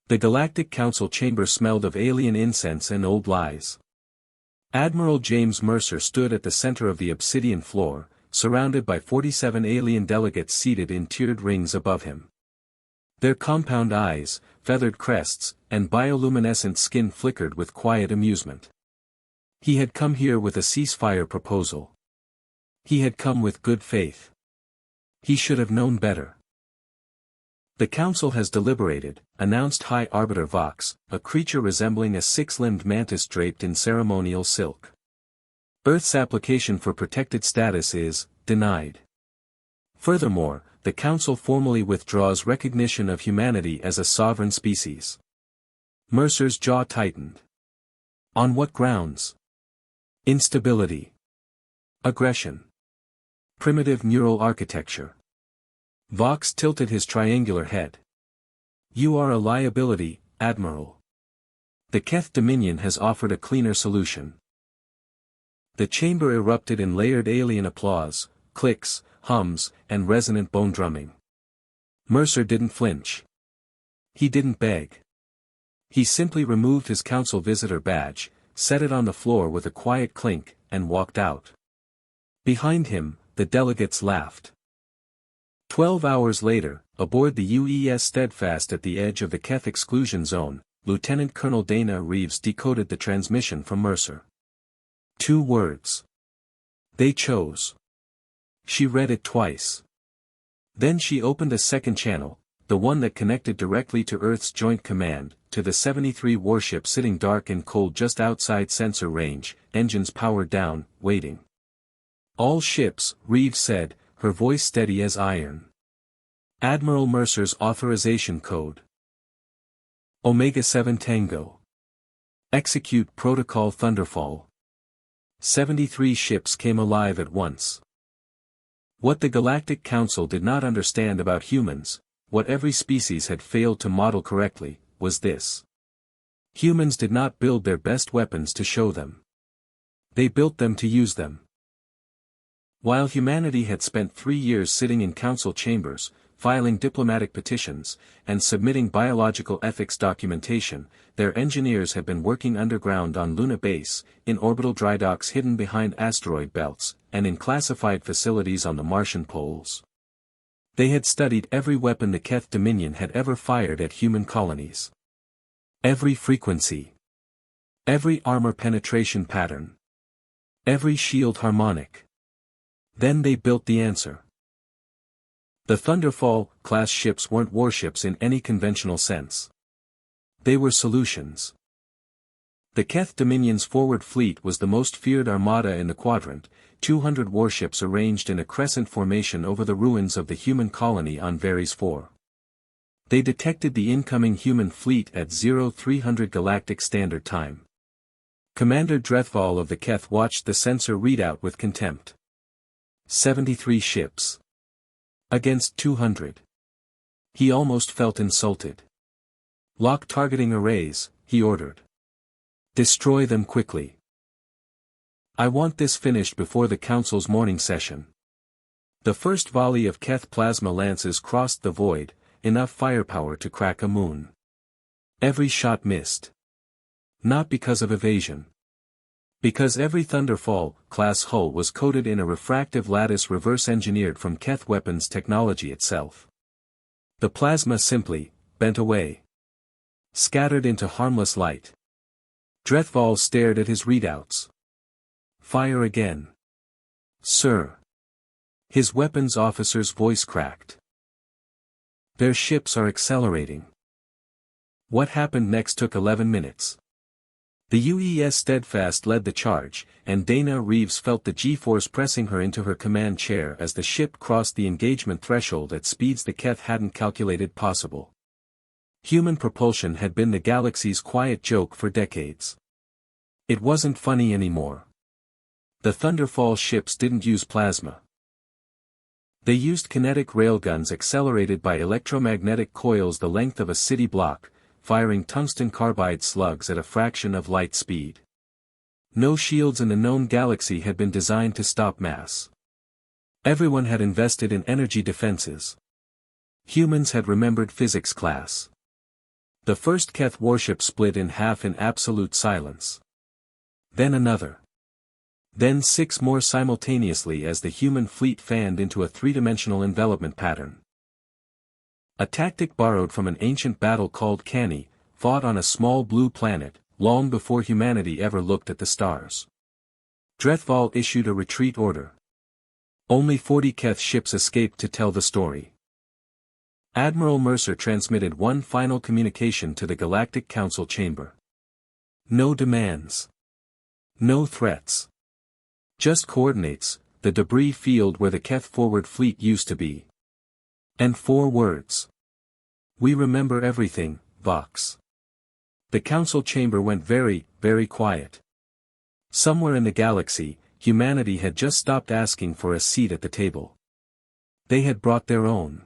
The Galactic Council chamber smelled of alien incense and old lies. Admiral James Mercer stood at the center of the obsidian floor, surrounded by 47 alien delegates seated in tiered rings above him. Their compound eyes, feathered crests, and bioluminescent skin flickered with quiet amusement. He had come here with a ceasefire proposal. He had come with good faith. He should have known better. The Council has deliberated, announced High Arbiter Vox, a creature resembling a six-limbed mantis draped in ceremonial silk. Earth's application for protected status is denied. Furthermore, the Council formally withdraws recognition of humanity as a sovereign species. Mercer's jaw tightened. On what grounds? Instability. Aggression. Primitive neural architecture. Vox tilted his triangular head. You are a liability, Admiral. The Keth Dominion has offered a cleaner solution. The chamber erupted in layered alien applause, clicks, hums, and resonant bone drumming. Mercer didn't flinch. He didn't beg. He simply removed his council visitor badge, set it on the floor with a quiet clink, and walked out. Behind him, the delegates laughed. 12 hours later, aboard the UES Steadfast at the edge of the Keth exclusion zone, Lieutenant Colonel Dana Reeves decoded the transmission from Mercer. 2 words. They chose. She read it twice. Then she opened a second channel, the one that connected directly to Earth's Joint Command, to the 73 warship sitting dark and cold just outside sensor range, engines powered down, waiting. All ships, Reeves said, her voice steady as iron. Admiral Mercer's authorization code. Omega 7 Tango. Execute Protocol Thunderfall. 73 ships came alive at once. What the Galactic Council did not understand about humans, what every species had failed to model correctly, was this. Humans did not build their best weapons to show them. They built them to use them. While humanity had spent 3 years sitting in council chambers, filing diplomatic petitions, and submitting biological ethics documentation, their engineers had been working underground on Luna Base, in orbital dry docks hidden behind asteroid belts, and in classified facilities on the Martian poles. They had studied every weapon the Keth Dominion had ever fired at human colonies. Every frequency. Every armor penetration pattern. Every shield harmonic. Then they built the answer. The Thunderfall-class ships weren't warships in any conventional sense. They were solutions. The Keth Dominion's forward fleet was the most feared armada in the quadrant, 200 warships arranged in a crescent formation over the ruins of the human colony on Varys 4. They detected the incoming human fleet at 0300 Galactic Standard Time. Commander Drethval of the Keth watched the sensor readout with contempt. 73 ships. Against 200. He almost felt insulted. Lock targeting arrays, he ordered. Destroy them quickly. I want this finished before the Council's morning session. The first volley of Keth plasma lances crossed the void, enough firepower to crack a moon. Every shot missed. Not because of evasion. Because every Thunderfall-class hull was coated in a refractive lattice reverse-engineered from Keth weapons technology itself. The plasma simply bent away. Scattered into harmless light. Drethval stared at his readouts. Fire again. Sir. His weapons officer's voice cracked. Their ships are accelerating. What happened next took 11 minutes. The UES Steadfast led the charge, and Dana Reeves felt the G-force pressing her into her command chair as the ship crossed the engagement threshold at speeds the Keth hadn't calculated possible. Human propulsion had been the galaxy's quiet joke for decades. It wasn't funny anymore. The Thunderfall ships didn't use plasma. They used kinetic railguns accelerated by electromagnetic coils the length of a city block, firing tungsten carbide slugs at a fraction of light speed. No shields in the known galaxy had been designed to stop mass. Everyone had invested in energy defenses. Humans had remembered physics class. The first Keth warship split in half in absolute silence. Then another. Then 6 more simultaneously as the human fleet fanned into a three-dimensional envelopment pattern. A tactic borrowed from an ancient battle called Canny, fought on a small blue planet, long before humanity ever looked at the stars. Drethval issued a retreat order. Only 40 Keth ships escaped to tell the story. Admiral Mercer transmitted one final communication to the Galactic Council chamber. No demands. No threats. Just coordinates, the debris field where the Keth forward fleet used to be. And 4 words. We remember everything, Vox. The council chamber went very, very quiet. Somewhere in the galaxy, humanity had just stopped asking for a seat at the table. They had brought their own.